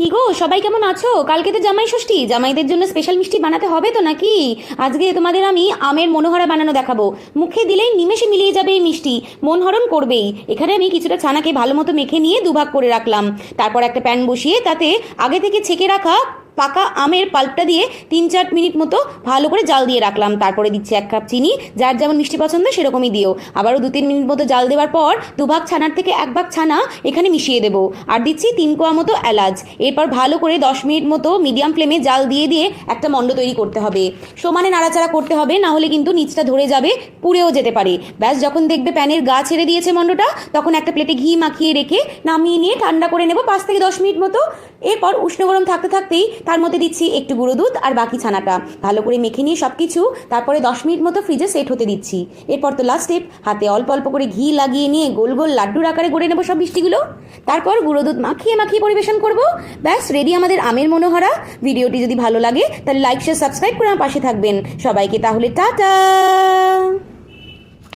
কি গো, সবাই কেমন আছো? কালকে তো জামাই ষষ্ঠী, জামাইদের জন্য স্পেশাল মিষ্টি বানাতে হবে তো নাকি? আজকে তোমাদের আমি আমের মনোহরা বানানো দেখাবো। মুখে দিলেই নিমেষে মিলিয়ে যাবে এই মিষ্টি, মন হরণ করবেই। এখানে আমি কিছুটা ছানাকে ভালো মতো মেখে নিয়ে দুভাগ করে রাখলাম। তারপর একটা প্যান বসিয়ে তাতে আগে থেকে ছেঁকে রাখা পাকা আমের পাল্পটা দিয়ে 3-4 মিনিট মতো ভালো করে জাল দিয়ে রাখলাম। তারপরে দিচ্ছি 1 কাপ চিনি, যার যেমন মিষ্টি পছন্দ সেরকমই দিও। আবারও 2-3 মিনিট মতো জাল দেওয়ার পর দুভাগ ছানার থেকে 1 ভাগ ছানা এখানে মিশিয়ে দেবো। আর দিচ্ছি 3 কোয়া মতো এলাচ। এরপর ভালো করে 10 মিনিট মতো মিডিয়াম ফ্লেমে জাল দিয়ে দিয়ে একটা মণ্ড তৈরি করতে হবে। সমানে নাড়াচাড়া করতে হবে, না হলে কিন্তু নিচটা ধরে যাবে, পুড়েও যেতে পারে। ব্যাস, যখন দেখবে প্যানের গা ছেড়ে দিয়েছে মণ্ডটা, তখন একটা প্লেটে ঘি মাখিয়ে রেখে নামিয়ে নিয়ে ঠান্ডা করে নেব 5 থেকে 10 মিনিট মতো। এরপর উষ্ণ গরম থাকতে থাকতেই তার মধ্যে দিচ্ছি একটু গুঁড়ো দুধ আর বাকি ছানাটা ভালো করে মেখে নিয়ে সব কিছু তারপরে 10 মিনিট মতো ফ্রিজে সেট হতে দিচ্ছি। এরপর তো লাস্ট স্টেপ, হাতে অল্প অল্প করে ঘি লাগিয়ে নিয়ে গোল গোল লাড্ডুর আকারে গড়ে নেবো সব মিষ্টিগুলো। তারপর গুঁড়ো দুধ মাখিয়ে মাখিয়ে পরিবেশন করব। ব্যাস, রেডি আমাদের আমের মনোহরা। ভিডিওটি যদি ভালো লাগে তাহলে লাইক শেয়ার সাবস্ক্রাইব করে আমার পাশে থাকবেন। সবাইকে তাহলে টাটা।